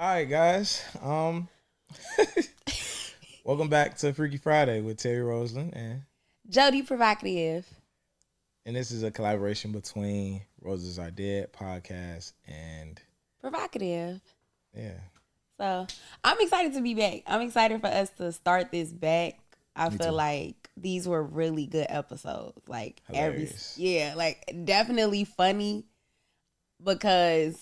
All right, guys. Welcome back to Freaky Friday with Terry Roseland, Jody Provocative. and this is a collaboration between Roses Are Dead podcast and Provocative. yeah, So I'm excited to be back. I'm excited for us to start this back. I Me feel too. like these were really good episodes. Like Hilarious. like definitely funny because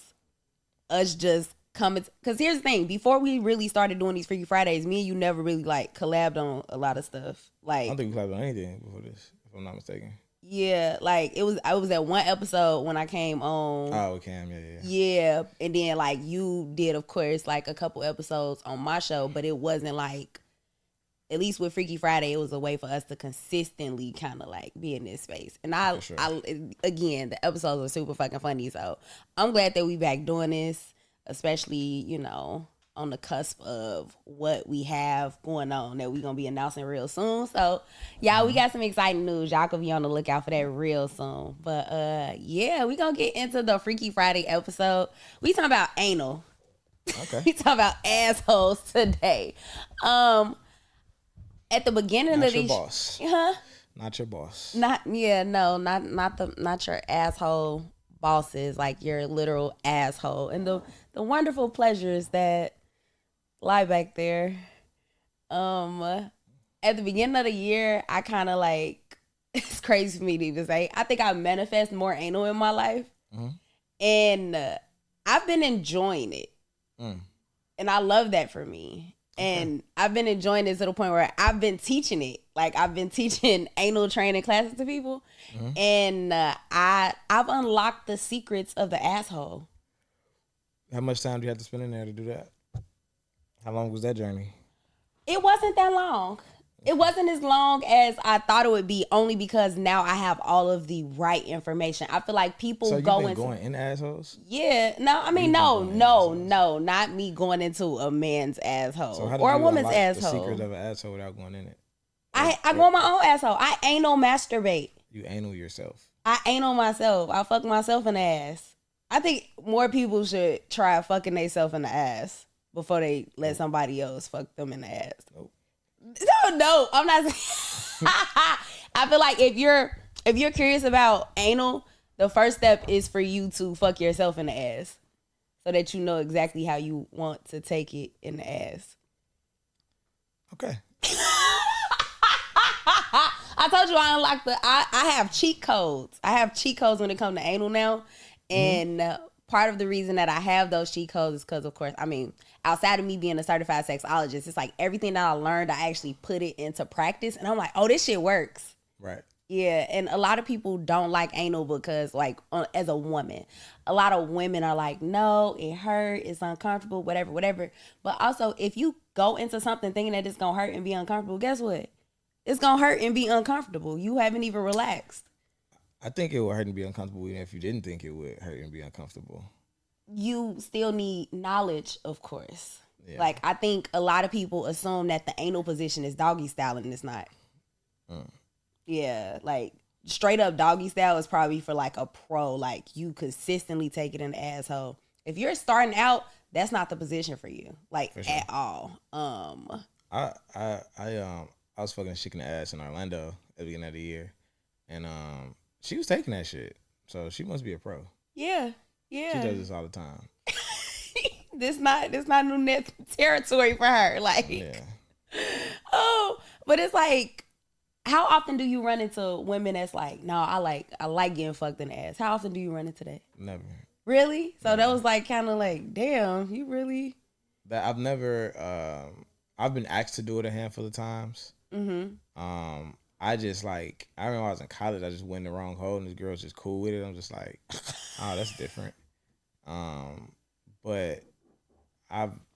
us just coming. Because here's the thing: before we really started doing these Freaky Fridays, me and you never really like collabed on a lot of stuff. I Like don't think we clapped on anything before this, if I'm not mistaken. yeah, like I was at one episode when I came on. Oh, Cam, yeah. Yeah, and then like you did, of course, like a couple episodes on my show, but it wasn't like, at least with Freaky Friday, it was a way for us to consistently kind of like be in this space. And For sure. again, the episodes were super fucking funny, so I'm glad that we back doing this, especially on the cusp of what we have going on that we gonna be announcing real soon. So y'all, we got some exciting news. Y'all can be on the lookout for that real soon. But yeah, we gonna get into the Freaky Friday episode. We talking about anal. Okay. We talking about assholes today. At the beginning Not of your these, boss. huh? Not your boss. Not not your asshole bosses, like your literal asshole, and the wonderful pleasures that lie back there. At the beginning of the year, I kind of like, it's crazy for me to even say, I think I manifest more anal in my life, and I've been enjoying it, and I love that for me. And I've been enjoying this to the point where I've been teaching it. Like I've been teaching anal training classes to people, and I've unlocked the secrets of the asshole. How much time do you have to spend in there to do that? How long was that journey? It wasn't that long. It wasn't as long as I thought it would be, only because now I have all of the right information. I feel like people So you've go been into going in assholes? yeah. No, I mean no, not me going into a man's asshole So how did or a you woman's unlock asshole. the secret of an asshole without going in it? I go on my own asshole. I anal masturbate. You anal yourself. I anal myself. I fuck myself in the ass. I think more people should try fucking themselves in the ass before they let somebody else fuck them in the ass. Nope. No, I'm not. I feel like if you're curious about anal, the first step is for you to fuck yourself in the ass, so that you know exactly how you want to take it in the ass. Okay. I told you I unlocked I have cheat codes. I have cheat codes when it comes to anal now. And part of the reason that I have those cheat codes is because, of course, I mean, outside of me being a certified sexologist, it's like everything that I learned, I actually put it into practice. And I'm like, oh, this shit works. Right. Yeah, and a lot of people don't like anal because, like, as a woman, a lot of women are like, no, it hurt, it's uncomfortable, whatever. But also, if you go into something thinking that it's going to hurt and be uncomfortable, guess what? It's going to hurt and be uncomfortable. You haven't even relaxed. I think it would hurt and be uncomfortable even if you didn't think it would hurt and be uncomfortable. You still need knowledge, of course. Yeah. Like, I think a lot of people assume that the anal position is doggy style, and it's not. Yeah, like, straight up doggy style is probably for, like, a pro. Like, you consistently take it in the asshole. If you're starting out, that's not the position for you, like, For sure. at all. I was fucking a chick in the ass in Orlando at the beginning of the year, and she was taking that shit, so she must be a pro. Yeah. She does this all the time. This not new net territory for her. Like, Yeah. oh, but it's like, how often do you run into women that's like, no, I like getting fucked in the ass? How often do you run into that? Never. Really? So that was like kind of like, damn, you really? That I've never. I've been asked to do it a handful of times. I just like, I remember when I was in college, I just went in the wrong hole and this girl's just cool with it. I'm just like, oh, that's different. But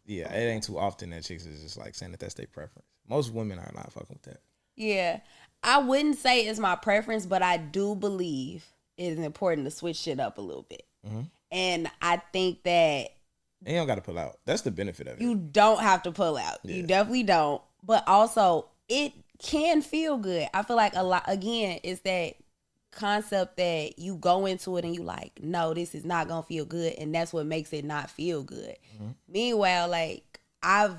it ain't too often that chicks is just like saying that that's their preference. Most women are not fucking with that. Yeah. I wouldn't say it's my preference, but I do believe it is important to switch shit up a little bit. And I think that And you don't got to pull out. That's the benefit of it. you don't have to pull out. Yeah. You definitely don't. But also, it can feel good. I feel like a lot, again, is that concept that you go into it and you like, no, this is not gonna feel good, and that's what makes it not feel good. Meanwhile, like I've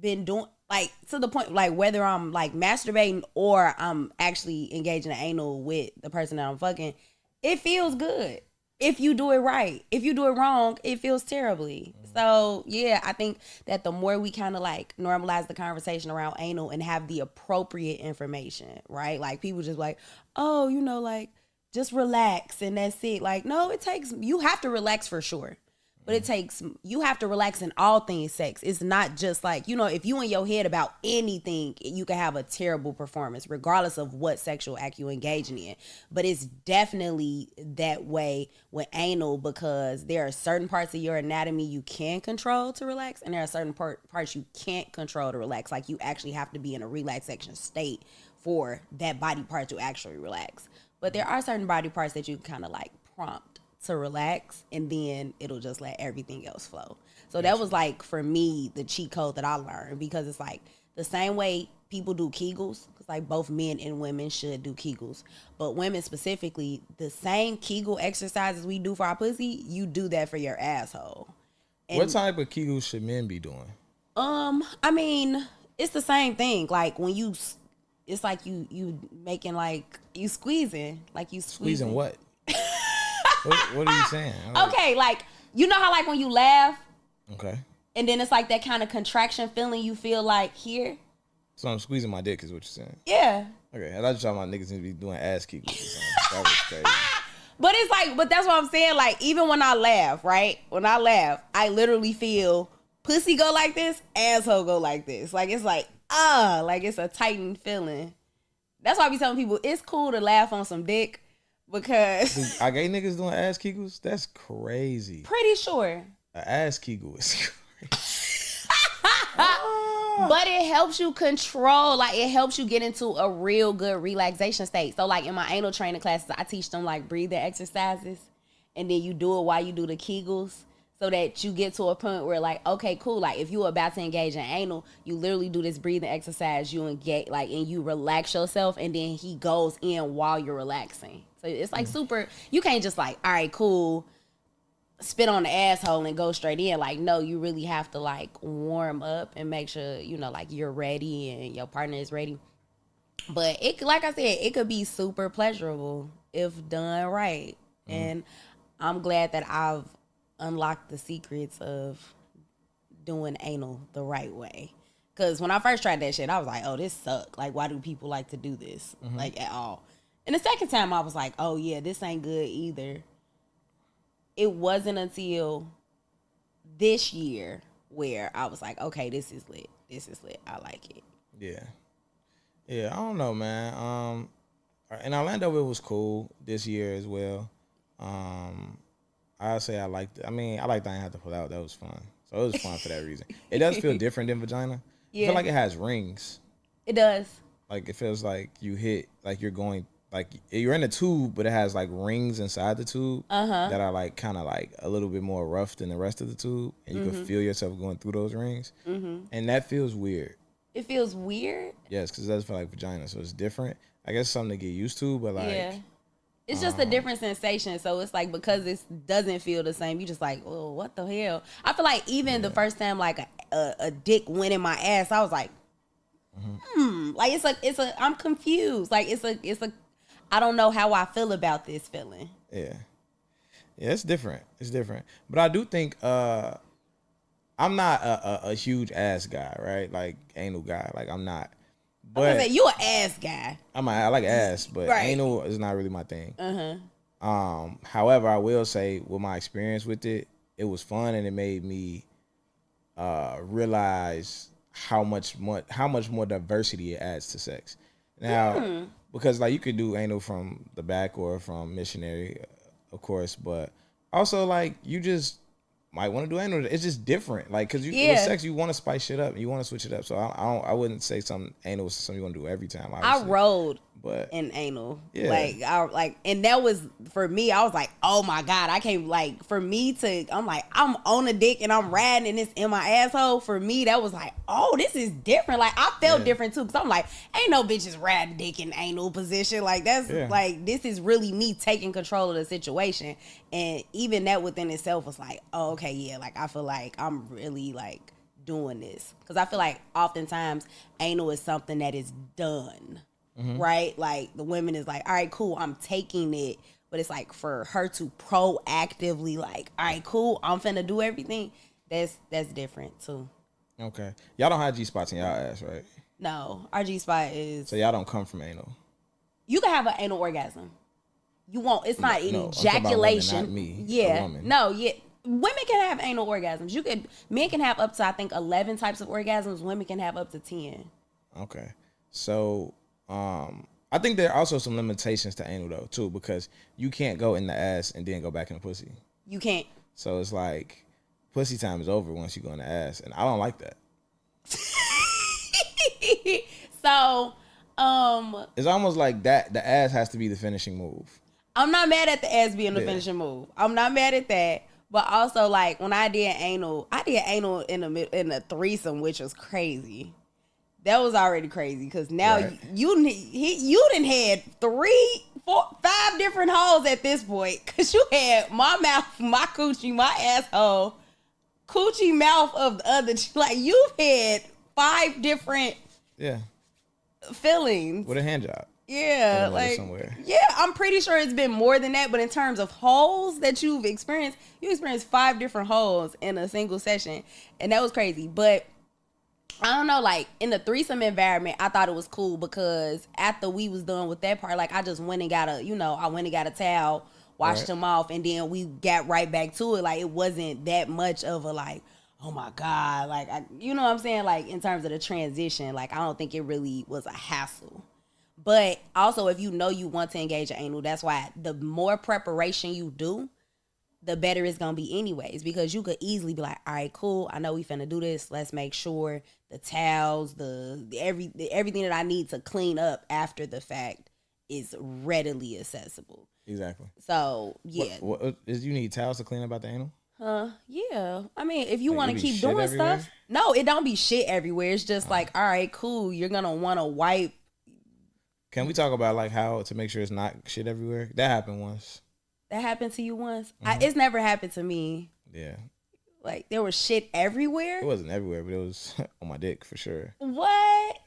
been doing like to the point like whether I'm like masturbating or I'm actually engaging in anal with the person that I'm fucking, it feels good if you do it right. If you do it wrong, it feels terribly. So yeah, I think that the more we kind of like normalize the conversation around anal and have the appropriate information, right? Like people just like, oh, you know, like just relax and that's it. Like, no, you have to relax for sure. But you have to relax in all things sex. It's not just like, you know, if you in your head about anything, you can have a terrible performance, regardless of what sexual act you're engaging in. But it's definitely that way with anal, because there are certain parts of your anatomy you can control to relax, and there are certain parts you can't control to relax. Like you actually have to be in a relaxation state for that body part to actually relax. But there are certain body parts that you kind of like prompt to relax, and then it'll just let everything else flow. So that was like for me the cheat code that I learned, because it's like the same way people do Kegels, because like both men and women should do Kegels, but women specifically, the same Kegel exercises we do for our pussy, you do that for your asshole. And what type of Kegels should men be doing? I mean, it's the same thing. Like when it's like you making like you squeezing What? What are you saying? Okay, like you know how like when you laugh, okay, and then it's like that kind of contraction feeling you feel like here. So I'm squeezing my dick, is what you're saying? Yeah. Okay, I thought you talking about niggas need to be doing ass kegels or something. That was crazy. But it's like, but that's what I'm saying. Like even when I laugh, right? When I laugh, I literally feel pussy go like this, asshole go like this. Like it's like like it's a tightened feeling. That's why I be telling people it's cool to laugh on some dick. Because dude, are gay niggas doing ass kegels? That's crazy. Pretty sure. An ass kegel is crazy. But it helps you control, like it helps you get into a real good relaxation state. So like in my anal training classes, I teach them like breathing exercises, and then you do it while you do the Kegels, so that you get to a point where like, okay, cool. Like if you're about to engage in anal, you literally do this breathing exercise, you engage like, and you relax yourself, and then he goes in while you're relaxing. So it's like super, you can't just like, all right, cool, spit on the asshole and go straight in. Like, no, you really have to like warm up and make sure, you know, like you're ready and your partner is ready. But it, like I said, it could be super pleasurable if done right. And I'm glad that I've unlocked the secrets of doing anal the right way. Because when I first tried that shit, I was like, oh, this suck. Like, why do people like to do this? Like, at all. And the second time, I was like, oh, yeah, this ain't good either. It wasn't until this year where I was like, okay, this is lit. This is lit. I like it. Yeah. Yeah, I don't know, man. In Orlando, it was cool this year as well. I'd say I liked it. I mean, I liked that I didn't have to pull out. That was fun. So it was fun for that reason. It does feel different than vagina. Yeah. I feel like it has rings. It does. Like, it feels like you hit, like you're going, like you're in a tube, but it has like rings inside the tube that are like kind of like a little bit more rough than the rest of the tube, and you can feel yourself going through those rings, and that feels weird. It feels weird? Yes, because it does feel like vagina, so it's different. I guess something to get used to, but like... Yeah. It's just a different sensation, so it's like because it doesn't feel the same, you just like, oh, what the hell? I feel like even the first time like a dick went in my ass, I was like, like it's a I'm confused. Like it's a I don't know how I feel about this feeling. Yeah, it's different. It's different, but I do think I'm not a huge ass guy, right? Like anal guy, like I'm not. But say, you an ass guy. I like ass, but anal is not really my thing. However, I will say with my experience with it, it was fun, and it made me realize how much more diversity it adds to sex. Now, because like you could do anal from the back or from missionary, of course, but also like you just might want to do anal. It's just different, like because with sex you want to spice shit up, and you want to switch it up. So I wouldn't say anal is something you want to do every time. Obviously. I rode and anal. Yeah. And that was for me. I was like, oh my God, I can't I'm like, I'm on a dick and I'm riding and it's in my asshole. For me, that was like, oh, this is different. Like I felt different too, because I'm like, ain't no bitches riding dick in anal position. Like that's like, this is really me taking control of the situation. And even that within itself was like, oh, okay, yeah, like I feel like I'm really like doing this, because I feel like oftentimes anal is something that is done. Mm-hmm. Right? Like the women is like, all right, cool, I'm taking it. But it's like for her to proactively like, all right, cool, I'm finna do everything. That's different too. Okay. Y'all don't have G-spots in y'all ass, right? No. Our G-spot is... So y'all don't come from anal. You can have an anal orgasm. You won't. It's not ejaculation. I'm talking about women, not me. Yeah. A woman. No, yeah. Women can have anal orgasms. Men can have up to, I think, 11 types of orgasms. Women can have up to 10. Okay. So... I think there are also some limitations to anal though too, because you can't go in the ass and then go back in the pussy. You can't. So it's like pussy time is over once you go in the ass, and I don't like that. So, it's almost like that. The ass has to be the finishing move. I'm not mad at the ass being the finishing move. I'm not mad at that. But also, like when I did anal in a threesome, which was crazy. That was already crazy, because now you done had 3, 4, 5 different holes at this point, because you had my mouth, my coochie, my asshole, coochie mouth of the other. Like you've had 5 different fillings with a hand job. Yeah, like somewhere. Yeah, I'm pretty sure it's been more than that. But in terms of holes that you experienced 5 different holes in a single session, and that was crazy. But I don't know, like in the threesome environment, I thought it was cool, because after we was done with that part, like I just went and got a towel, washed them off, and then we got right back to it. Like it wasn't that much of a like, oh my God, like you know what I'm saying? Like in terms of the transition, like I don't think it really was a hassle. But also, if you know you want to engage in anal, that's why the more preparation you do, the better it's gonna be anyways, because you could easily be like, all right, cool, I know we finna do this. Let's make sure the towels, everything that I need to clean up after the fact is readily accessible. Exactly. So yeah, what is you need towels to clean up the anal? Yeah. I mean, if you want to keep doing everywhere? stuff, no, it don't be shit everywhere. It's just like, all right, cool, you're gonna want to wipe. Can we talk about like how to make sure it's not shit everywhere? That happened once. That happened to you once? Mm-hmm. It's never happened to me. Yeah. Like there was shit everywhere? It wasn't everywhere, but it was on my dick for sure. What?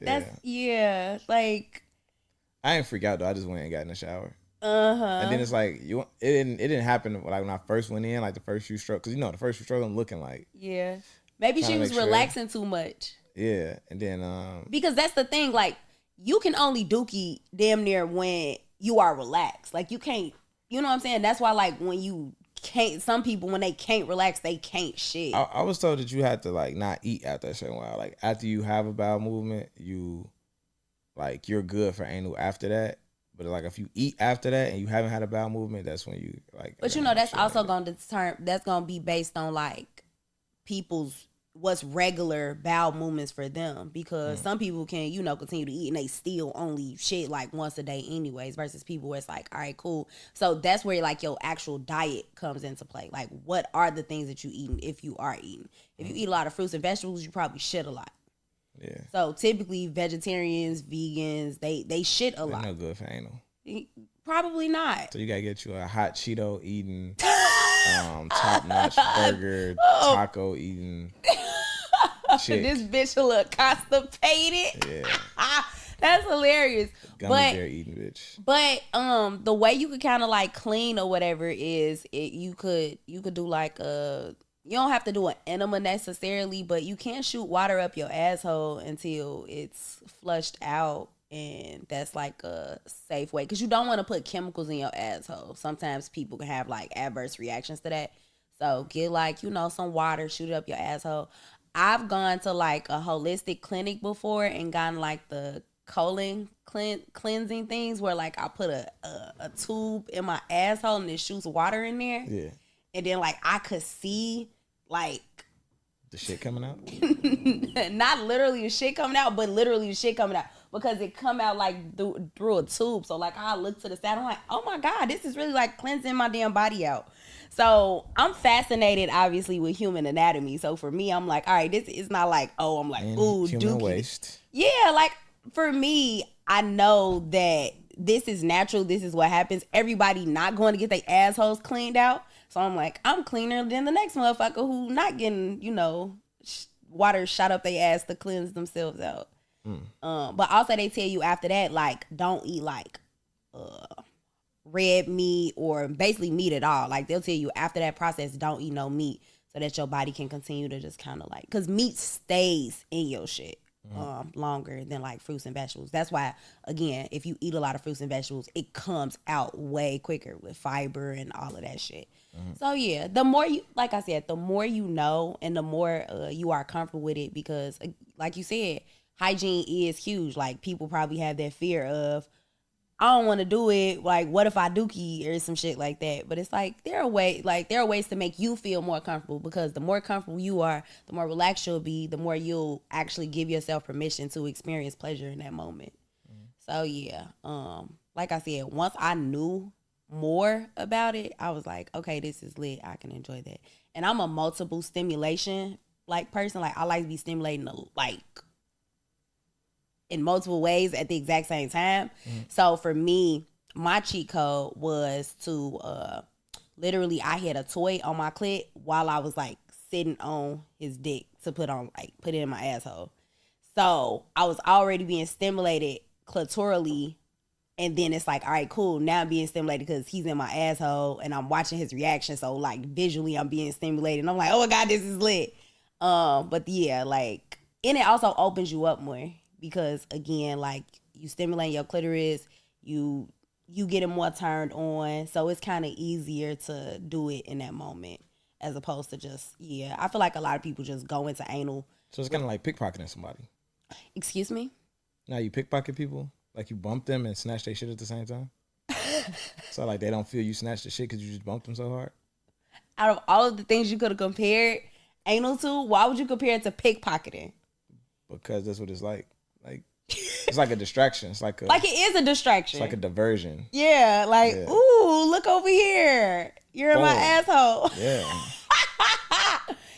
Yeah. Like I didn't freak out though. I just went and got in the shower. And then it's like it didn't happen like when I first went in, like the first few strokes, because the first few strokes I'm looking like maybe she was relaxing too much. Yeah, and then because that's the thing, like you can only dookie damn near when you are relaxed. Like you can't, you know what I'm saying? That's why like when you can't, some people when they can't relax, they can't shit. I was told that you had to like not eat after a certain while. Like after you have a bowel movement, you're good for anal after that. But like if you eat after that and you haven't had a bowel movement, that's when you like. But that's also gonna determine. That's gonna be based on like people's what's regular bowel movements for them, because some people can continue to eat and they still only shit like once a day anyways, versus people where it's like, all right, cool. So that's where like your actual diet comes into play. Like what are the things that you eating if you are eating? If you eat a lot of fruits and vegetables, you probably shit a lot. Yeah. So typically vegetarians, vegans, they shit a lot. No good for anal. Probably not. So you gotta get you a hot Cheeto eating, top notch burger, taco eating. Chick. This bitch look constipated. Yeah. That's hilarious. Gummy bear eating bitch. But the way you could kind of like clean or whatever is you could do like you don't have to do an enema necessarily, but you can shoot water up your asshole until it's flushed out, and that's like a safe way, because you don't want to put chemicals in your asshole. Sometimes people can have like adverse reactions to that. So get like some water, shoot it up your asshole. I've gone to like a holistic clinic before and gotten like the colon cleansing things where like I put a tube in my asshole and it shoots water in there. Yeah. And then like I could see like the shit coming out. Not literally the shit coming out, but literally the shit coming out, because it come out like through a tube. So like I look to the side, I'm like, oh my God, this is really like cleansing my damn body out. So I'm fascinated, obviously, with human anatomy. So for me, I'm like, all right, this is not like, oh, I'm like, ooh, human waste. Yeah, like for me, I know that this is natural. This is what happens. Everybody not going to get their assholes cleaned out. So I'm like, I'm cleaner than the next motherfucker who not getting, water shot up their ass to cleanse themselves out. But also they tell you after that, like, don't eat like red meat or basically meat at all. Like they'll tell you after that process, don't eat no meat so that your body can continue to just kind of like, because meat stays in your shit longer than like fruits and vegetables. That's why, again, if you eat a lot of fruits and vegetables, it comes out way quicker with fiber and all of that shit. So yeah, the more you, like I said, the more you know and the more you are comfortable with it, because like you said, hygiene is huge. Like people probably have that fear of, I don't want to do it. Like, what if I dookie or some shit like that? But it's like there are ways to make you feel more comfortable, because the more comfortable you are, the more relaxed you'll be, the more you'll actually give yourself permission to experience pleasure in that moment. So yeah, like I said, once I knew more about it, I was like, okay, this is lit. I can enjoy that. And I'm a multiple stimulation like person. Like I like to be stimulating like in multiple ways at the exact same time. So for me, my cheat code was to literally I had a toy on my clit while I was like sitting on his dick to put it in my asshole. So I was already being stimulated clitorally, and then it's like, all right, cool, now I'm being stimulated because he's in my asshole and I'm watching his reaction. So like visually I'm being stimulated and I'm like, oh my God, this is lit. But yeah, like, and it also opens you up more. Because again, like you stimulate your clitoris, you get it more turned on, so it's kind of easier to do it in that moment as opposed to just I feel like a lot of people just go into anal. So it's kind of like pickpocketing somebody. Excuse me? Now you pickpocket people, like you bump them and snatch their shit at the same time. So like they don't feel you snatched the shit because you just bumped them so hard. Out of all of the things you could have compared anal to, why would you compare it to pickpocketing? Because that's what it's like. Like it's like a distraction. It's like it is a distraction. It's like a diversion. Yeah, like ooh, look over here. You're in my asshole. Yeah.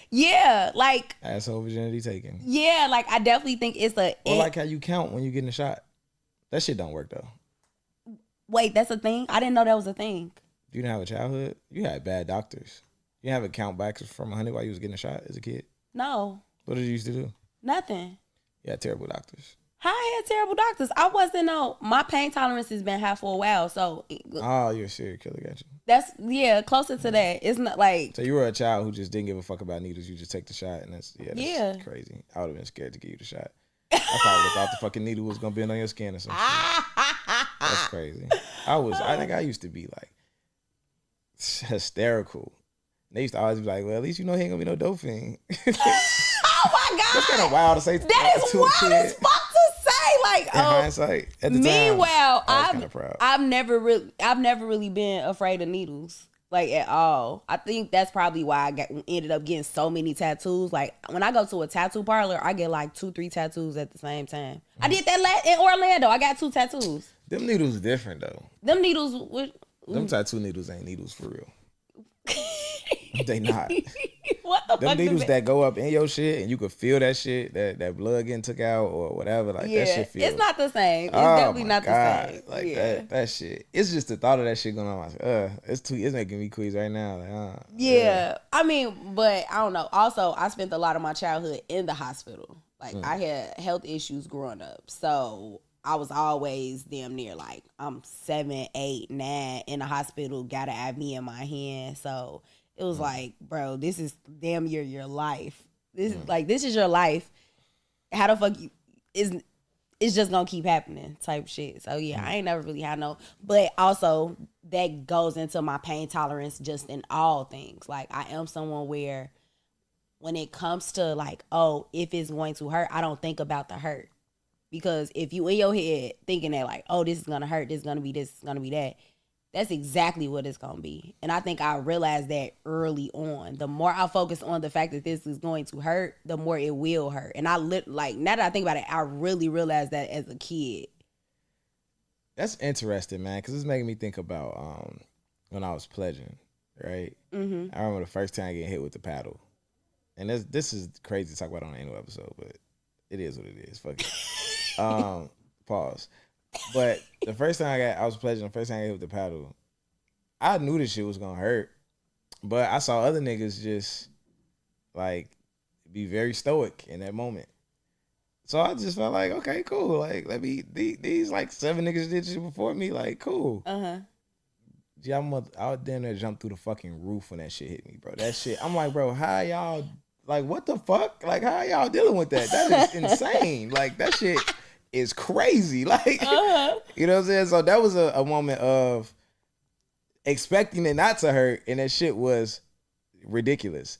Yeah, like asshole virginity taken. Yeah, like I definitely think it's like how you count when you getting a shot. That shit don't work though. Wait, that's a thing? I didn't know that was a thing. You didn't have a childhood? You had bad doctors. You didn't have a count back from 100 while you was getting a shot as a kid? No. What did you used to do? Nothing. You had terrible doctors. How I had terrible doctors? I wasn't my pain tolerance has been high for a while, so. Oh, you're a serial killer, got you. That's, closer to that. It's not like. So you were a child who just didn't give a fuck about needles. You just take the shot, and that's crazy. I would have been scared to give you the shot. I probably thought the fucking needle was gonna bend on your skin or something. That's crazy. I think I used to be like hysterical. They used to always be like, well, at least you know he ain't gonna be no dope fiend. Oh my God. That's kind of wild to say. That is wild as fuck to say. Like, in hindsight, at the meanwhile, time, I was kind of proud. I've never really been afraid of needles, like at all. I think that's probably why I ended up getting so many tattoos. Like when I go to a tattoo parlor, I get like 2-3 tattoos at the same time. I did that in Orlando. I got 2 tattoos. Them needles different though. Them needles, them tattoo needles ain't needles for real. They not. What the them fuck needles that go up in your shit and you could feel that shit, that blood getting took out or whatever. Like that shit feels. It's not the same. It's definitely not the same. Like that shit. It's just the thought of that shit going on. Like, it's making me queasy right now. Like, yeah. I mean, but I don't know. Also, I spent a lot of my childhood in the hospital. Like I had health issues growing up, so I was always damn near like I'm 7, 8, 9 in the hospital. Got an IV in my hand, so. It was like, bro, this is damn near your life. This is your life. How the fuck it's just gonna keep happening type shit. So yeah, I ain't never really had no, but also that goes into my pain tolerance just in all things. Like I am someone where when it comes to like, oh, if it's going to hurt, I don't think about the hurt. Because if you in your head thinking that like, oh, this is gonna hurt, this is gonna be this, is gonna be that, That's exactly what it's going to be. And I think I realized that early on. The more I focus on the fact that this is going to hurt, the more it will hurt. And like, now that I think about it, I really realized that as a kid. That's interesting, man, because it's making me think about when I was pledging, right? Mm-hmm. I remember the first time getting hit with the paddle. And this is crazy to talk about on an annual episode, but it is what it is. Fuck it. Pause. But the first time I was pledging, the first time I got hit with the paddle, I knew this shit was gonna hurt. But I saw other niggas just like be very stoic in that moment. So I just felt like, okay, cool. Like, let me these like 7 niggas did shit before me. Like, cool. Yeah, I would damn near jump through the fucking roof when that shit hit me, bro. That shit, I'm like, bro, how y'all, like, what the fuck? Like, how y'all dealing with that? That is insane. Like, that shit is crazy. Like, you know what I'm saying? So that was a moment of expecting it not to hurt, and that shit was ridiculous.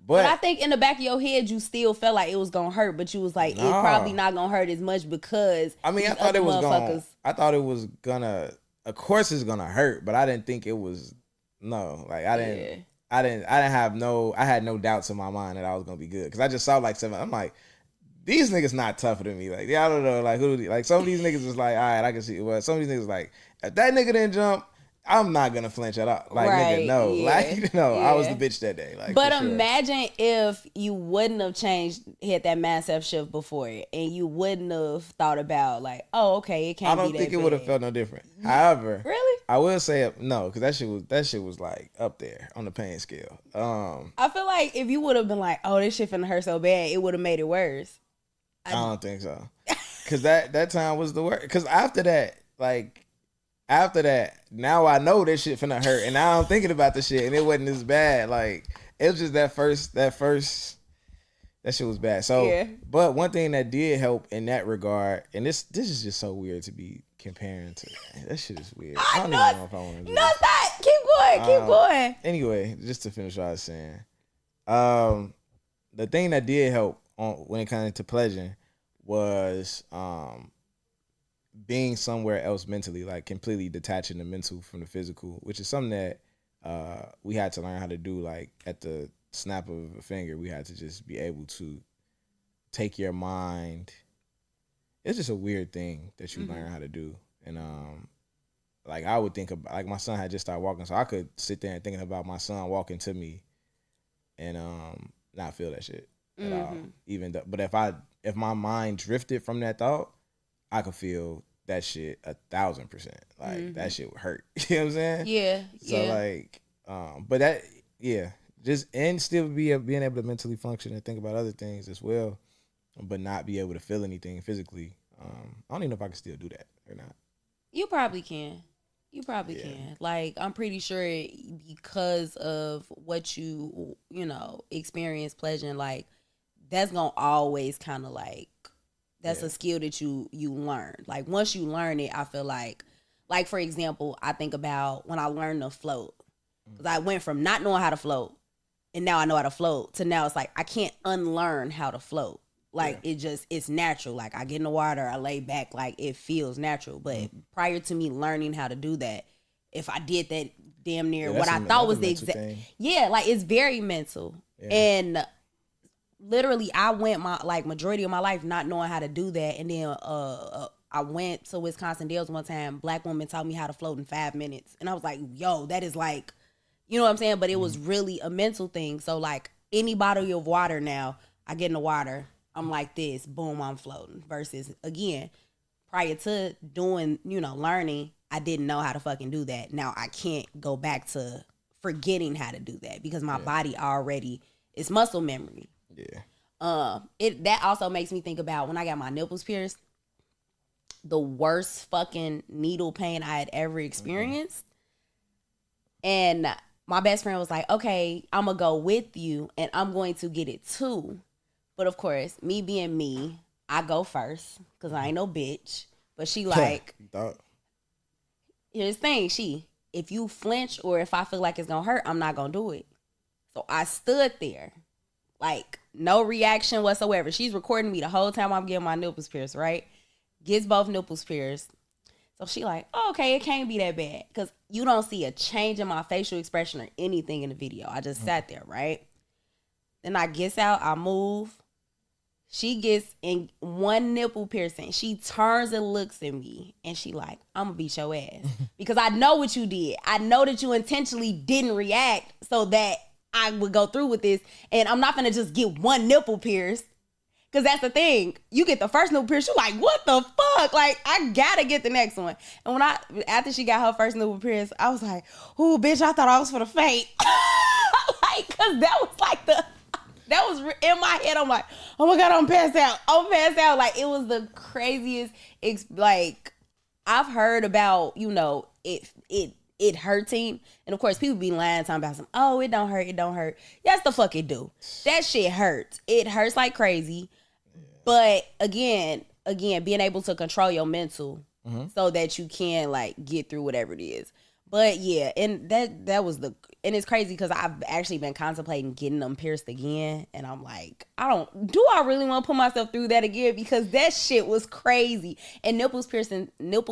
But I think in the back of your head, you still felt like it was gonna hurt, but you was like, it's probably not gonna hurt as much because I thought it was gonna. I thought it was gonna. Of course, it's gonna hurt, but I didn't think it was. No, like I didn't. I had no doubts in my mind that I was gonna be good because I just saw like 7. I'm like, these niggas not tougher than me. Like, I don't know, like who, like some of these niggas is like, all right, I can see. Well, some of these niggas like, if that nigga didn't jump, I'm not gonna flinch at all. Like, nigga, no. Like, no, I was the bitch that day. Like, but imagine if you wouldn't have had that mindset shift before it, and you wouldn't have thought about like, oh, okay, it can't be that bad. I don't think it would have felt no different. However, really, I will say no, because that shit was like up there on the pain scale. I feel like if you would have been like, oh, this shit finna hurt so bad, it would have made it worse. I don't think so, because that time was the worst. Because after that, now I know this shit finna hurt, and now I'm thinking about the shit, and it wasn't as bad. Like, it was just that first, that shit was bad. So, yeah. But one thing that did help in that regard, and this is just so weird to be comparing to. That shit is weird. I don't even know if I want to do this. Stop. Keep going. Anyway, just to finish what I was saying, the thing that did help when it came to pledging was being somewhere else mentally, like completely detaching the mental from the physical, which is something that we had to learn how to do. Like at the snap of a finger, we had to just be able to take your mind. It's just a weird thing that you learn how to do. And like I would think about, like my son had just started walking, so I could sit there and thinking about my son walking to me and not feel that shit at all. But if my mind drifted from that thought, I could feel that shit 1,000%. Like that shit would hurt. You know what I'm saying? Yeah. So like, but that, yeah, just and still being able to mentally function and think about other things as well, but not be able to feel anything physically. I don't even know if I can still do that or not. You probably can. Can. Like, I'm pretty sure because of what you experience pledging, like that's gonna always kind of like. That's a skill that you learn. Like, once you learn it, I feel like for example, I think about when I learned to float. Because I went from not knowing how to float, and now I know how to float, to now it's like I can't unlearn how to float. Like, it's natural. Like, I get in the water, I lay back, like, it feels natural. But prior to me learning how to do that, if I did that damn near what I thought was the exact... Yeah, like, it's very mental. Yeah. And... literally, I went majority of my life not knowing how to do that, and then I went to Wisconsin Dells one time. Black woman taught me how to float in 5 minutes, and I was like, "Yo, that is like," you know what I'm saying? But it was really a mental thing. So like any bottle of water now, I get in the water, I'm like this, boom, I'm floating. Versus again, prior to doing, learning, I didn't know how to fucking do that. Now I can't go back to forgetting how to do that because my body already it's muscle memory. Yeah. That also makes me think about when I got my nipples pierced, the worst fucking needle pain I had ever experienced. And my best friend was like, okay, I'm going to go with you and I'm going to get it too. But of course, me being me, I go first because I ain't no bitch. But she like, here's the thing, if you flinch or if I feel like it's going to hurt, I'm not going to do it. So I stood there. Like, no reaction whatsoever. She's recording me the whole time I'm getting my nipples pierced, right? Gets both nipples pierced. So she like, oh, okay, it can't be that bad. Because you don't see a change in my facial expression or anything in the video. I just sat there, right? Then I gets out, I move. She gets in one nipple piercing. She turns and looks at me and she like, I'm gonna beat your ass. Because I know what you did. I know that you intentionally didn't react so that I would go through with this. And I'm not gonna just get one nipple pierced. Because that's the thing. You get the first nipple pierced, you're like, what the fuck? Like, I gotta get the next one. And after she got her first nipple pierced, I was like, ooh, bitch, I thought I was for the faint. Like, because that was in my head. I'm like, oh my God, I'm passed out. Like, it was the craziest. Like, I've heard about, it hurting. And of course, people be lying, talking about oh, it don't hurt. Yes, the fuck it do. That shit hurts. It hurts like crazy. Yeah. But again, being able to control your mental so that you can like get through whatever it is. But yeah, and that was and it's crazy because I've actually been contemplating getting them pierced again. And I'm like, do I really want to put myself through that again? Because that shit was crazy. And nipple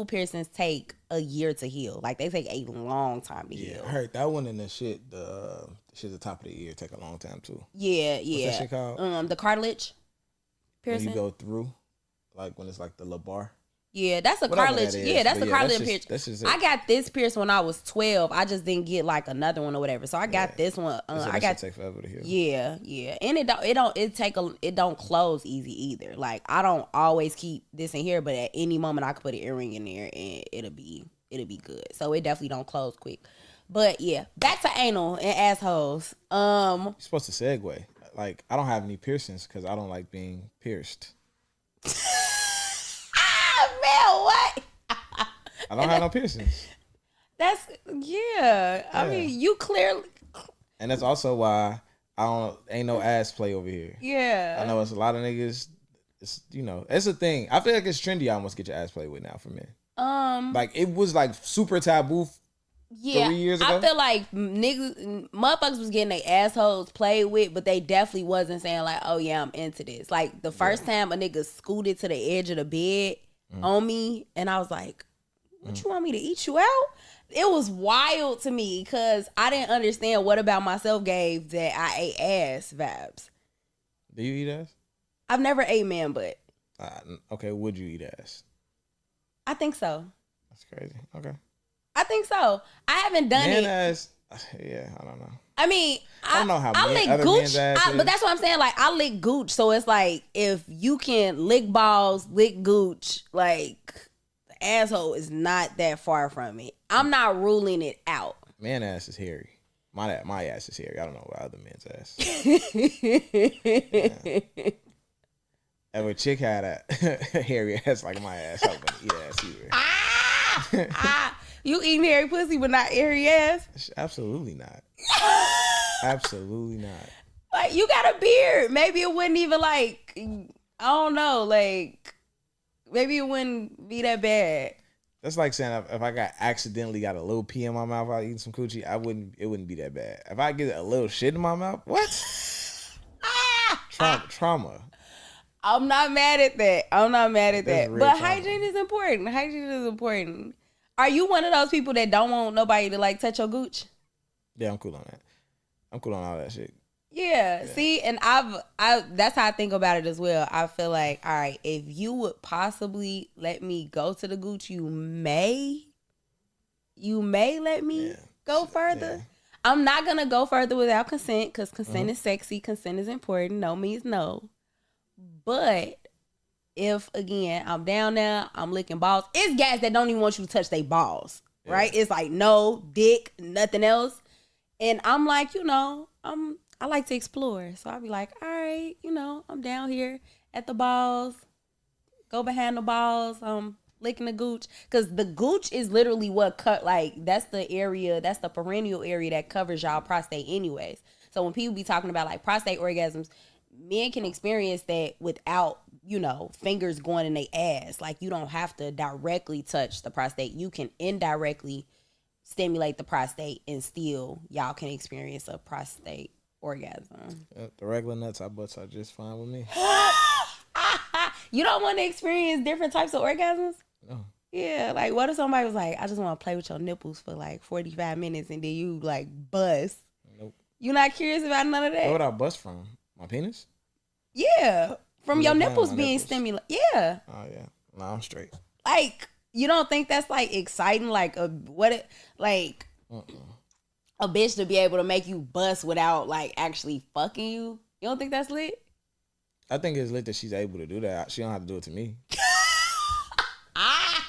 piercings take a year to heal. Like, they take a long time to heal. I heard that one and the shit at the top of the ear take a long time too. Yeah. What's that shit called? The cartilage piercing. When you go through, like when it's like the lobar. Yeah, that's a cartilage. Yeah, that's a cartilage piercing. I got this pierced when I was 12. I just didn't get like another one or whatever. So I got this one. I got take forever to heal. Yeah, and it don't close easy either. Like, I don't always keep this in here, but at any moment I could put an earring in there and it'll be good. So it definitely don't close quick. But yeah, back to anal and assholes. You're supposed to segue. Like, I don't have any piercings because I don't like being pierced. Man, what? I don't have no piercings. I mean, you clearly. And that's also why ain't no ass play over here. Yeah. I know it's a lot of niggas. It's a thing. I feel like it's trendy. I almost get your ass played with now for men. Like, it was like super taboo. 3 years ago. I feel like motherfuckers was getting their assholes played with, but they definitely wasn't saying like, oh yeah, I'm into this. Like, the first time a nigga scooted to the edge of the bed on me, and I was like, what, you want me to eat you out? It was wild to me because I didn't understand what about myself gave that I ate ass vibes. Do you eat ass? I've never ate man butt. Okay, would you eat ass? I think so. That's crazy. Okay. I think so. I haven't done man it. Ass, yeah, I don't know. I mean, I don't know how I lick other gooch, but that's what I'm saying. Like, I lick gooch, so it's like if you can lick balls, lick gooch, like, the asshole is not that far from it. I'm not ruling it out. Man ass is hairy. My ass is hairy. I don't know about other men's ass. If a chick had a hairy ass like my ass, I wouldn't eat ass either. You eating hairy pussy but not hairy ass? Absolutely not. Absolutely not. Like, you got a beard. Maybe it wouldn't even like, I don't know, like, maybe it wouldn't be that bad. That's like saying if I accidentally got a little pee in my mouth while eating some coochie, it wouldn't be that bad. If I get a little shit in my mouth, what? Trauma. I'm not mad at that. But hygiene is important. Are you one of those people that don't want nobody to like touch your gooch? Yeah, I'm cool on that. I'm cool on all that shit. Yeah. See, and that's how I think about it as well. I feel like, all right, if you would possibly let me go to the gooch, you may let me go further. Yeah. I'm not gonna go further without consent because consent is sexy. Consent is important. No means no. But if, again, I'm down there, I'm licking balls. It's guys that don't even want you to touch their balls, right? It's like no dick, nothing else. And I'm like, I like to explore. So I'll be like, all right, I'm down here at the balls. Go behind the balls. Licking the gooch. Because the gooch is literally that's the area, that's the perennial area that covers y'all prostate anyways. So when people be talking about like prostate orgasms, men can experience that without, fingers going in their ass. Like, you don't have to directly touch the prostate. You can indirectly stimulate the prostate and still y'all can experience a prostate orgasm. The regular nuts butts are just fine with me. You don't want to experience different types of orgasms? No. Yeah, like what if somebody was like, I just want to play with your nipples for like 45 minutes and then you like bust? Nope. You not curious about none of that? Where would I bust from? My penis? Yeah, from You your like playing nipples with my being nipples? stimulated. Yeah, Oh yeah. No, I'm straight. like you don't think that's like exciting? Like like a bitch to be able to make you bust without like actually fucking you? You don't think that's lit? I think it's lit that she's able to do that. She don't have to do it to me.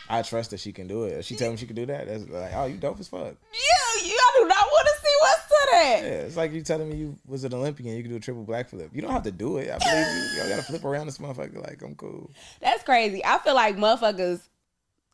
I trust that she can do it. If she tell me she can do that, that's like, oh, you dope as fuck. Yeah, I do not want to see what's to that. Yeah, it's like you telling me you was an Olympian, you can do a triple black flip. You don't have to do it. I believe you. You gotta flip around this motherfucker like I'm cool. That's crazy. I feel like motherfuckers,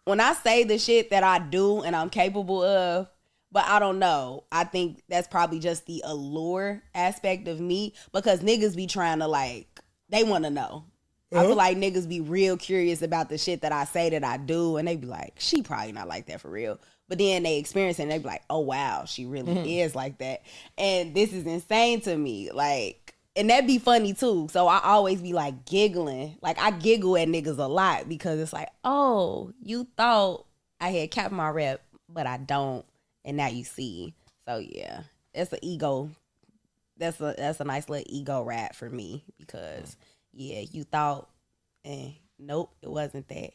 when I say the shit that I do and I'm capable of, but I don't know. I think that's probably just the allure aspect of me because niggas be trying to like, they want to know. I feel like niggas be real curious about the shit that I say that I do, and they be like, she probably not like that for real. But then they experience it, and they be like, oh, wow, she really is like that. And this is insane to me. Like, and that be funny, too. So I always be, like, giggling. Like, I giggle at niggas a lot because it's like, oh, you thought I had capped my rep, but I don't, and now you see. So, yeah, it's an ego. That's a nice little ego rap for me because... Yeah, you thought, nope, it wasn't that.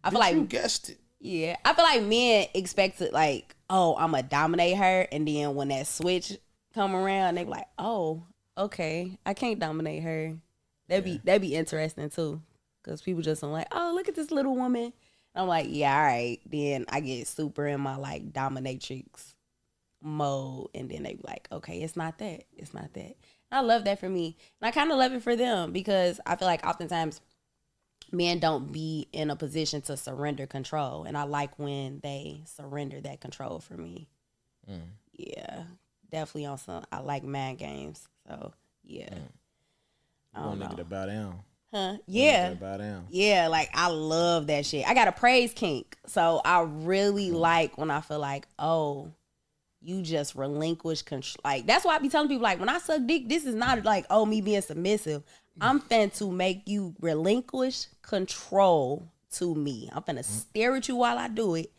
I feel like you guessed it. Yeah, I feel like men expect to like, oh, I'm gonna dominate her, and then when that switch come around, they be like, oh, okay, I can't dominate her. That'd be interesting too, because people just are like, oh, look at this little woman. And I'm like, yeah, all right. Then I get super in my like dominatrix mode, and then they be like, okay, it's not that. It's not that. I love that for me. And I kind of love it for them because I feel like oftentimes men don't be in a position to surrender control. And I like when they surrender that control for me. Yeah, definitely on some, I like mind games. So, yeah. You want a nigga to bow down. Huh? Yeah. Bow down. Yeah, like I love that shit. I got a praise kink. So I really like when I feel like, oh, you just relinquish control. Like, that's why I be telling people, like, when I suck dick, this is not like, oh, me being submissive. I'm finna to make you relinquish control to me. I'm finna stare at you while I do it,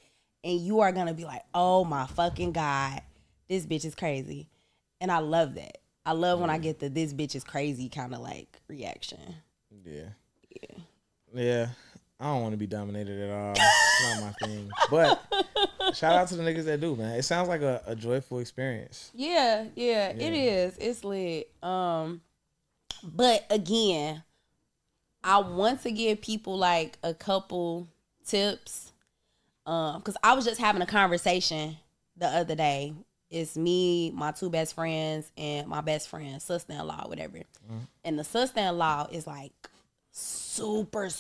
and you are gonna be like, oh my fucking God, this bitch is crazy. And I love that. I love when I get the this bitch is crazy kind of like reaction. Yeah. I don't want to be dominated at all. It's not my thing. But shout out to the niggas that do, man. It sounds like a joyful experience. Yeah, it is. It's lit. But again, I want to give people like a couple tips. Because I was just having a conversation the other day. It's me, my two best friends, and my best friend, sister-in-law, whatever. And the sister-in-law is like super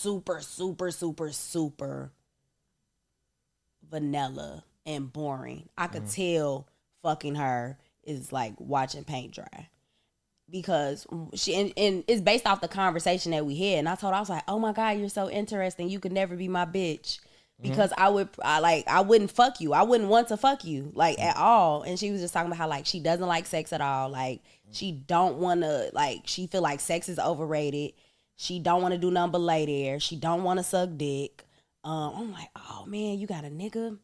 vanilla and boring. I could tell fucking her is like watching paint dry because she and it's based off the conversation that we had. And I told her, I was like, oh my God, you're so interesting. You could never be my bitch because I wouldn't fuck you. I wouldn't want to fuck you like at all. And she was just talking about how like she doesn't like sex at all. Like she don't want to, like she feel like sex is overrated. She don't want to do nothing but lay there. She don't want to suck dick. I'm like, oh man, you got a nigga?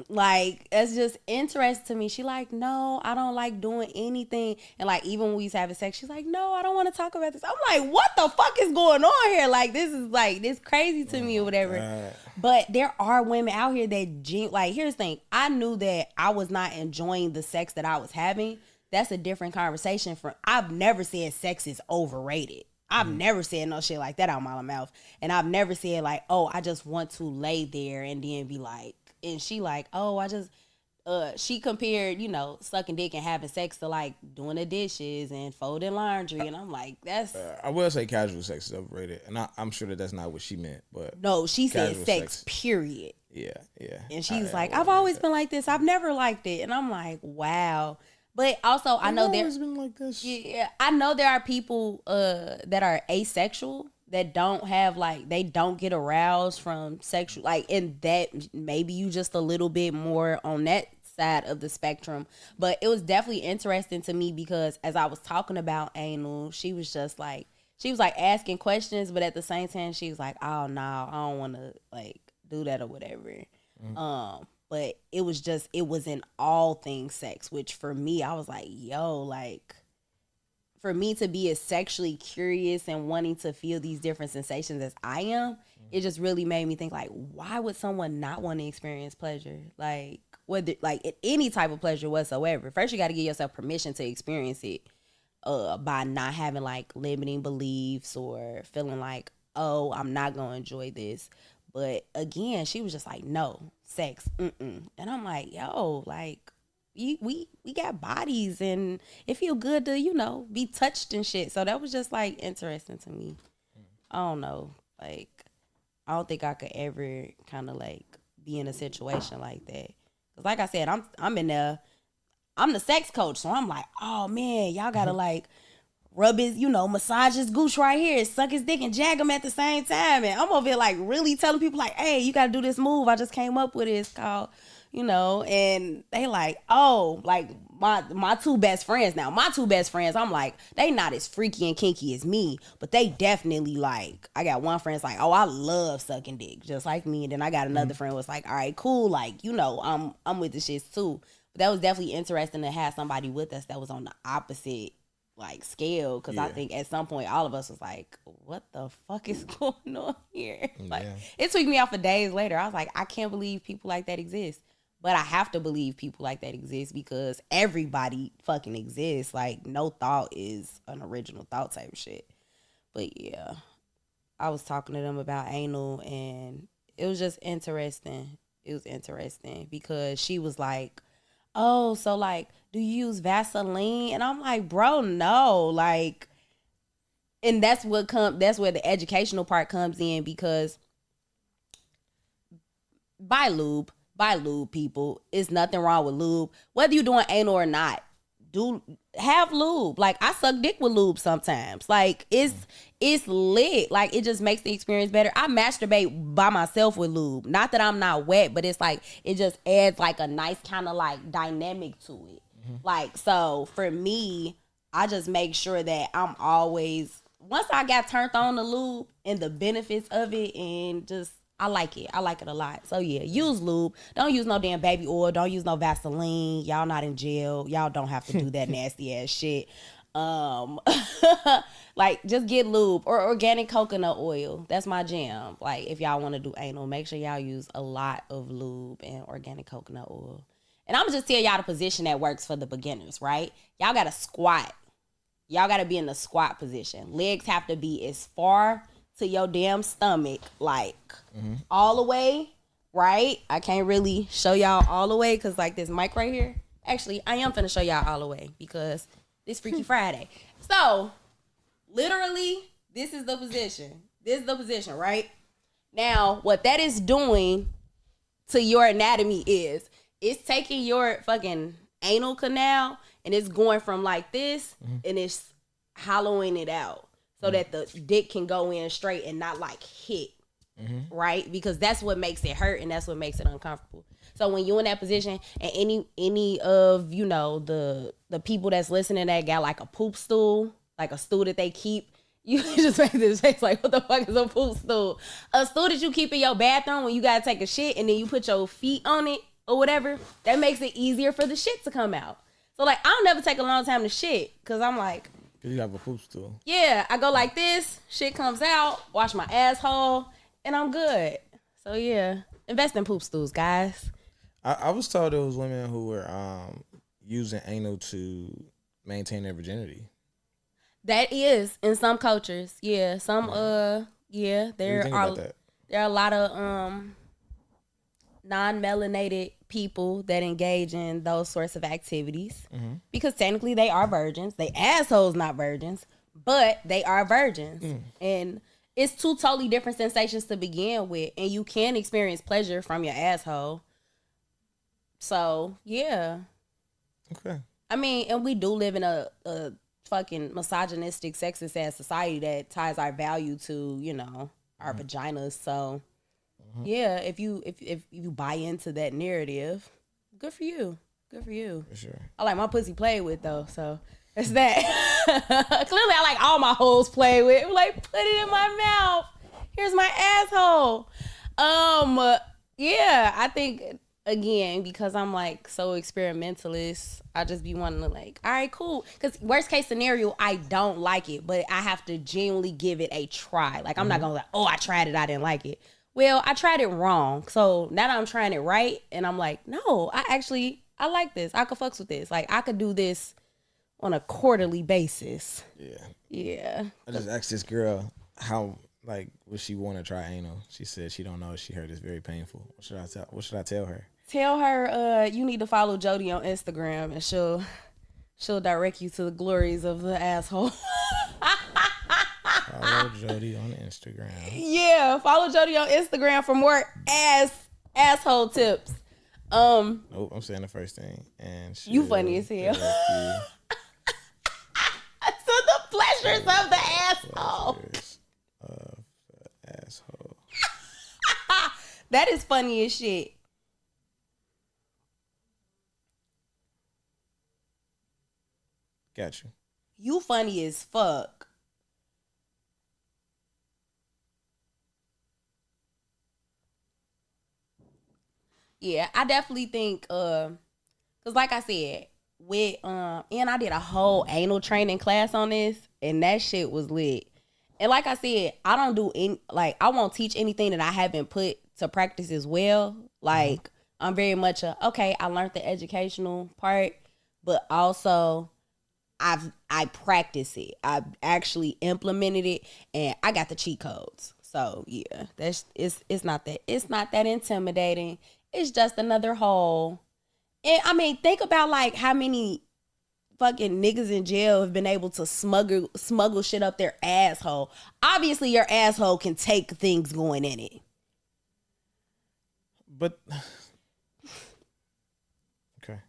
Like, it's just interesting to me. She like, no, I don't like doing anything. And like, even when we was having sex, she's like, no, I don't want to talk about this. I'm like, what the fuck is going on here? Like, this is like, this crazy to me or whatever. God. But there are women out here that, like, here's the thing. I knew that I was not enjoying the sex that I was having. That's a different conversation from, I've never said sex is overrated. I've never said no shit like that out of my mouth. And I've never said like, oh, I just want to lay there and then be like, and she like, oh, I just, she compared, you know, sucking dick and having sex to like doing the dishes and folding laundry. And I'm like, that's. I will say casual sex is overrated. And I'm sure that that's not what she meant, but. No, she said sex, period. Yeah. And she's like, I've always been like this. I've never liked it. And I'm like, wow. But also, I know always been like this. Yeah, I know there are people that are asexual that don't have like they don't get aroused from sexual like, and that maybe you just a little bit more on that side of the spectrum. But it was definitely interesting to me because as I was talking about anal, she was just like she was like asking questions, but at the same time, she was like, "Oh no, I don't want to like do that or whatever." But it was in all things sex, which for me, I was like, "Yo, like." For me to be as sexually curious and wanting to feel these different sensations as I am, it just really made me think like, why would someone not want to experience pleasure? Like whether like any type of pleasure whatsoever. First, you got to give yourself permission to experience it by not having like limiting beliefs or feeling like, oh, I'm not gonna enjoy this. But again, she was just like, no, sex, and I'm like, yo, like. We got bodies and it feel good to be touched and shit. So that was just like interesting to me. I don't know, like I don't think I could ever kind of like be in a situation like that. Cause like I said, I'm in there. I'm the sex coach, so I'm like, oh man, y'all gotta like rub his, massage his gooch right here, suck his dick and jag him at the same time. And I'm over here like really telling people like, hey, you gotta do this move. I just came up with it. It's called. And they like, oh, like my two best friends now. My two best friends, I'm like, they not as freaky and kinky as me, but they definitely like, I got one friend's like, oh, I love sucking dick, just like me. And then I got another friend was like, all right, cool, like, I'm with the shits too. But that was definitely interesting to have somebody with us that was on the opposite like scale, because I think at some point all of us was like, what the fuck is going on here? Like it took me out for days later. I was like, I can't believe people like that exist. But I have to believe people like that exist because everybody fucking exists. Like, no thought is an original thought type of shit. But yeah, I was talking to them about anal and it was just interesting. It was interesting because she was like, oh, so like, do you use Vaseline? And I'm like, bro, no. Like, and that's where the educational part comes in, because buy lube, people. It's nothing wrong with lube. Whether you're doing anal or not, have lube. Like, I suck dick with lube sometimes. Like, it's lit. Like, it just makes the experience better. I masturbate by myself with lube. Not that I'm not wet, but it's like, it just adds like a nice kind of like dynamic to it. Like, so for me, I just make sure that I'm always, once I got turned on the lube and the benefits of it, and just, I like it. I like it a lot. So yeah, use lube. Don't use no damn baby oil. Don't use no Vaseline. Y'all not in jail. Y'all don't have to do that nasty ass shit. Like, just get lube or organic coconut oil. That's my jam. Like, if y'all want to do anal, make sure y'all use a lot of lube and organic coconut oil. And I'm gonna just tell y'all the position that works for the beginners, right? Y'all gotta squat. Y'all gotta be in the squat position. Legs have to be as far to your damn stomach, like all the way, right? I can't really show y'all all the way because like this mic right here. Actually, I am finna show y'all all the way because this Freaky Friday. So, literally, this is the position. This is the position, right? Now, what that is doing to your anatomy is it's taking your fucking anal canal and it's going from like this and it's hollowing it out so that the dick can go in straight and not like hit, right? Because that's what makes it hurt and that's what makes it uncomfortable. So when you're in that position and any of, the people that's listening that got like a poop stool, like a stool that they keep, you just make this face like, what the fuck is a poop stool? A stool that you keep in your bathroom when you gotta take a shit and then you put your feet on it or whatever, that makes it easier for the shit to come out. So like, I'll never take a long time to shit because I'm like, you have a poop stool. Yeah, I go like this, shit comes out, wash my asshole, and I'm good. So yeah, invest in poop stools, guys. I was told there was women who were using anal to maintain their virginity. That is in some cultures, yeah. Some there are a lot of non-melanated people that engage in those sorts of activities because technically they are virgins. They assholes not virgins, but they are virgins. And it's two totally different sensations to begin with, and you can experience pleasure from your asshole. So yeah, okay. I mean, and we do live in a fucking misogynistic, sexist ass society that ties our value to our vaginas. So yeah, if you buy into that narrative, good for you. Good for you. For sure. I like my pussy played with though, so It's that. Clearly, I like all my holes play with. Like, put it in my mouth. Here's my asshole. Yeah, I think again because I'm like so experimentalist, I just be wanting to like, all right, cool. Because worst case scenario, I don't like it, but I have to genuinely give it a try. Like I'm not gonna like, oh, I tried it, I didn't like it. Well, I tried it wrong, so now that I'm trying it right, and I'm like, no, I like this. I could fucks with this. Like I could do this on a quarterly basis. Yeah. I just asked this girl how like would she want to try anal. She said she don't know. She heard it's very painful. What should I tell her? Tell her you need to follow Jody on Instagram, and she'll direct you to the glories of the asshole. Follow Jody on Instagram. Yeah, follow Jody on Instagram for more asshole tips. Nope, I'm saying the first thing. And you funny as hell. To the pleasures of the asshole. That is funny as shit. Got you. You funny as fuck. Yeah, I definitely think cause like I said, with and I did a whole anal training class on this, and that shit was lit. And like I said, I don't do any I won't teach anything that I haven't put to practice as well. Like I'm very much okay, I learned the educational part, but also I practice it. I actually implemented it, and I got the cheat codes. So yeah, it's not that intimidating. It's just another hole. And I mean, think about like how many fucking niggas in jail have been able to smuggle shit up their asshole. Obviously, your asshole can take things going in it. But okay.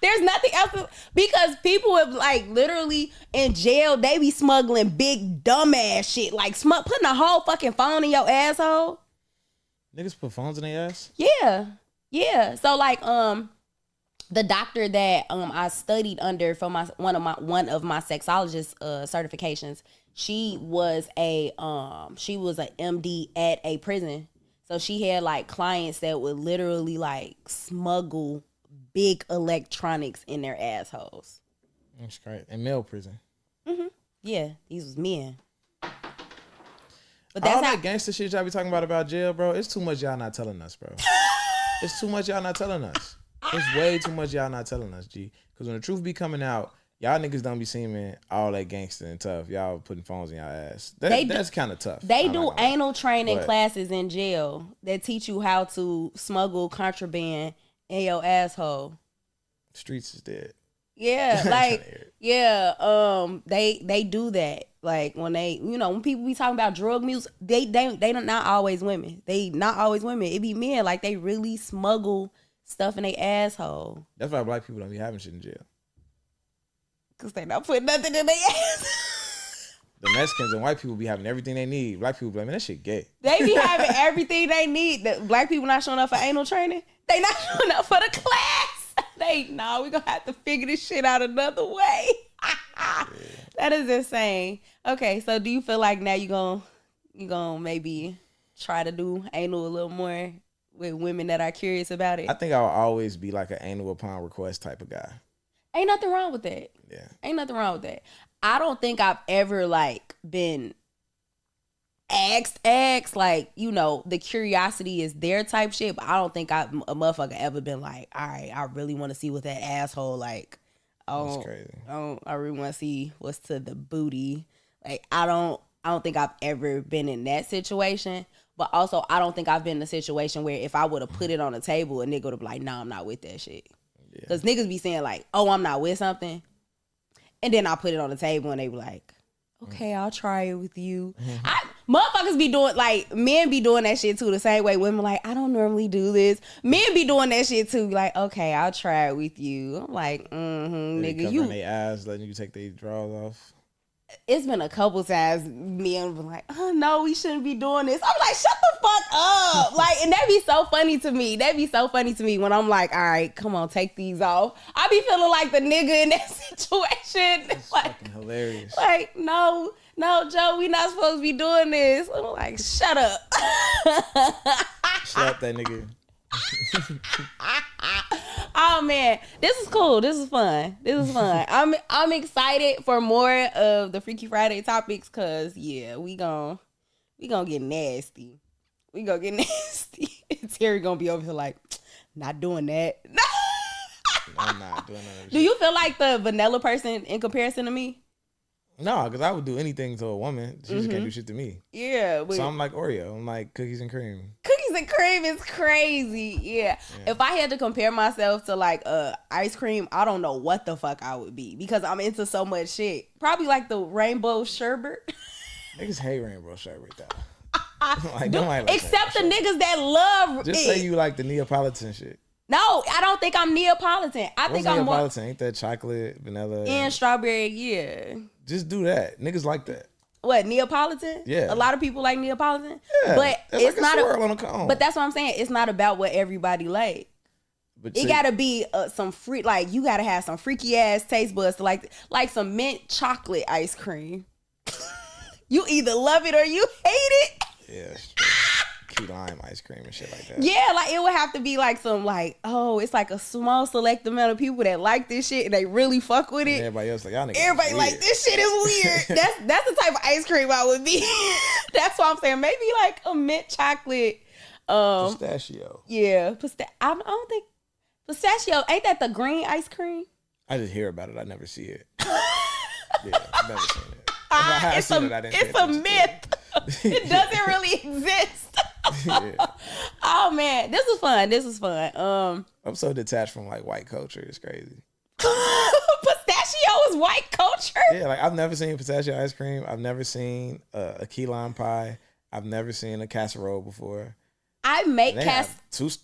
There's nothing else because people have like literally in jail. They be smuggling big dumbass shit like putting a whole fucking phone in your asshole. Niggas put phones in their ass? Yeah. So like the doctor that I studied under for one of my sexologist certifications, she was a MD at a prison. So she had like clients that would literally like smuggle big electronics in their assholes. That's great. In male prison. Yeah, these was men. But that's all that gangster shit y'all be talking about jail, bro. It's too much y'all not telling us, bro. It's too much y'all not telling us. It's way too much y'all not telling us, G. Because when the truth be coming out, y'all niggas don't be seeming all that gangster and tough. Y'all putting phones in y'all ass. That's kind of tough. They do anal training classes in jail that teach you how to smuggle contraband in your asshole. Streets is dead. Yeah, like they do that. Like when when people be talking about drug mules, they not always women. They not always women. It be men. Like they really smuggle stuff in their asshole. That's why black people don't be having shit in jail. Cause they not putting nothing in their ass. The Mexicans and white people be having everything they need. Black people be like, man, that shit gay. They be having everything they need. The black people not showing up for anal training. They not showing up for the class. We gonna have to figure this shit out another way. That is insane. Okay, so do you feel like now you gonna maybe try to do anal a little more with women that are curious about it? I think I'll always be like an anal upon request type of guy. Ain't nothing wrong with that. Yeah. Ain't nothing wrong with that. I don't think I've ever like been asked like, the curiosity is there type shit, but I don't think a motherfucker ever been like, all right, I really want to see what that asshole like. That's crazy. I really want to see what's to the booty. Like I don't think I've ever been in that situation, but also I don't think I've been in a situation where if I would have put it on the table, a nigga would have been like, nah, I'm not with that shit. Because niggas be saying like, oh, I'm not with something. And then I put it on the table and they be like, okay, I'll try it with you. Motherfuckers be doing, like, men be doing that shit too, the same way women like, I don't normally do this. Men be doing that shit too, like, okay, I'll try it with you. I'm like, nigga, you. Covering their eyes, letting you take their drawers off. It's been a couple times me and was like, oh no, we shouldn't be doing this. I'm like, shut the fuck up. Like, and that'd be so funny to me. That'd be so funny to me when I'm like, all right, come on, take these off. I be feeling like the nigga in that situation. That's like, fucking hilarious. Like, no, Joe, we not supposed to be doing this. I'm like, shut up. Slap that nigga. Oh man, this is cool. This is fun. I'm excited for more of the Freaky Friday topics because yeah, we gon' get nasty. We gonna get nasty. Terry gonna be over here like, not doing that. I'm not doing that. Do you feel like the vanilla person in comparison to me? No, because I would do anything to a woman. She just can't do shit to me. Yeah. So I'm like Oreo. I'm like cookies and cream. Cookies and cream is crazy. Yeah. If I had to compare myself to like ice cream, I don't know what the fuck I would be because I'm into so much shit. Probably like the rainbow sherbet. Niggas hate rainbow sherbet though. Except the niggas that love just it. say you like the Neapolitan shit. No, I don't think I'm Neapolitan. I think I'm Neapolitan? Ain't that chocolate, vanilla, and strawberry? Yeah. Just do that. Niggas like that. What, Neapolitan? Yeah. A lot of people like Neapolitan. Yeah. But it's like not a swirl on a cone. But that's what I'm saying. It's not about what everybody like. But it gotta be some free. Like you gotta have some freaky ass taste buds to like some mint chocolate ice cream. You either love it or you hate it. Yeah. Key lime ice cream and shit like that. Yeah, like it would have to be like some like, oh, it's like a small select amount of people that like this shit and they really fuck with it. And everybody else like, y'all niggas everybody like, this shit is weird. That's the type of ice cream I would be. That's what I'm saying. Maybe like a mint chocolate. Pistachio. Yeah, I don't think pistachio. Ain't that the green ice cream? I just hear about it. I never see it. Yeah, I've never seen it. It's a myth. It doesn't really exist. Yeah. Oh man, this was fun. I'm so detached from like white culture. It's crazy. Pistachio is white culture? Yeah, like I've never seen pistachio ice cream. I've never seen a key lime pie. I've never seen a casserole before. I make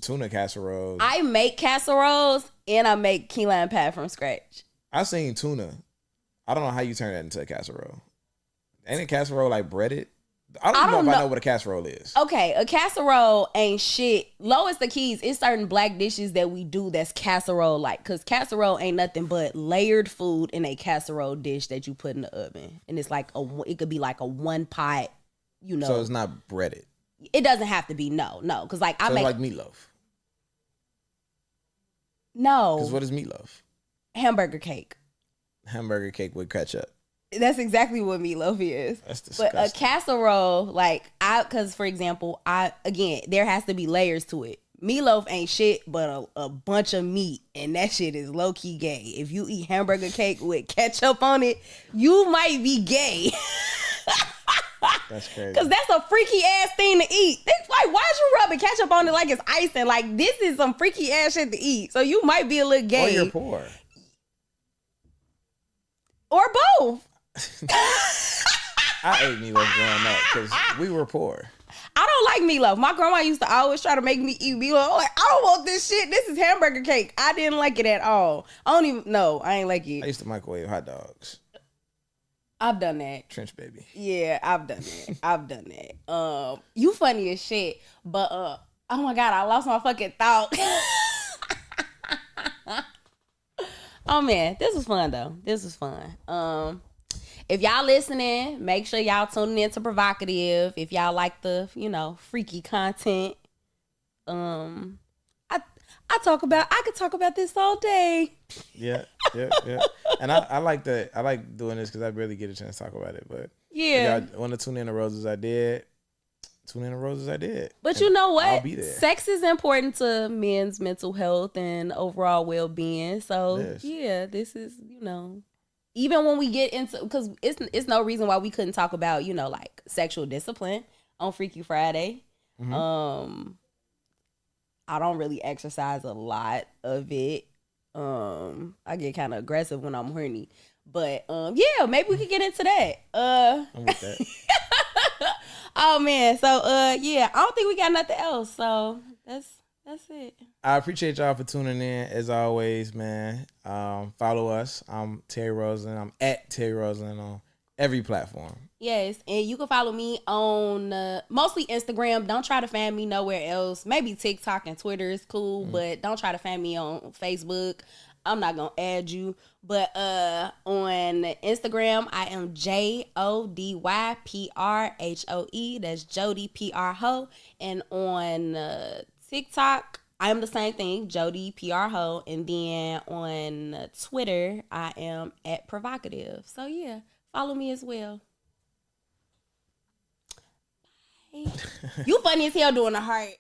tuna casseroles. I make casseroles and I make key lime pie from scratch. I've seen tuna. I don't know how you turn that into a casserole. Ain't a casserole like breaded? I don't know if I know what a casserole is. Okay, a casserole ain't shit. Low is the keys. It's certain black dishes that we do that's casserole like. Because casserole ain't nothing but layered food in a casserole dish that you put in the oven. And it's like it could be like a one pot, you know. So it's not breaded. It doesn't have to be, no. Because like I make like meatloaf. No. Because what is meatloaf? Hamburger cake. Hamburger cake with ketchup. That's exactly what meatloaf is. That's disgusting. But a casserole, because for example, there has to be layers to it. Meatloaf ain't shit but a bunch of meat, and that shit is low key gay. If you eat hamburger cake with ketchup on it, you might be gay. That's crazy. Because that's a freaky ass thing to eat. It's like, why'd you rubbing ketchup on it like it's icing? Like, this is some freaky ass shit to eat. So you might be a little gay. Or you're poor. Or both. I ate meatloaf growing up because we were poor. I don't like meatloaf. My grandma used to always try to make me eat meatloaf. I'm like, I don't want this shit. This is hamburger cake. I didn't like it at all. I ain't like it. I used to microwave hot dogs. I've done that. Trench baby. Yeah, I've done that. You funny as shit. But oh my God, I lost my fucking thought. Oh man, this was fun though. This was fun. If y'all listening, make sure y'all tuning in to Provocative. If y'all like the, freaky content. I could talk about this all day. Yeah. And I like that. I like doing this because I really get a chance to talk about it. But yeah, if y'all want to tune in to Roses, I did. Tune in to Roses, I did. But you know what? I'll be there. Sex is important to men's mental health and overall well-being. So yeah, this is, even when we get into, because it's no reason why we couldn't talk about, like sexual discipline on Freaky Friday. Mm-hmm. I don't really exercise a lot of it. I get kind of aggressive when I'm horny. But yeah, maybe we could get into that. I'm with that. Oh man, so yeah, I don't think we got nothing else. So that's it. I appreciate y'all for tuning in as always, man. Follow us. I'm Terry Rosen. I'm at Terry Rosen on Every platform. Yes, and you can follow me on mostly Instagram. Don't try to find me nowhere else. Maybe TikTok and Twitter is cool, but don't try to find me on Facebook. I'm not gonna add you. But on Instagram, I am JODYPRHOE. That's Jody PR Ho. And on TikTok, I am the same thing, Jody PR Ho. And then on Twitter, I am at Provocative. So yeah, follow me as well. You funny as hell doing a heart.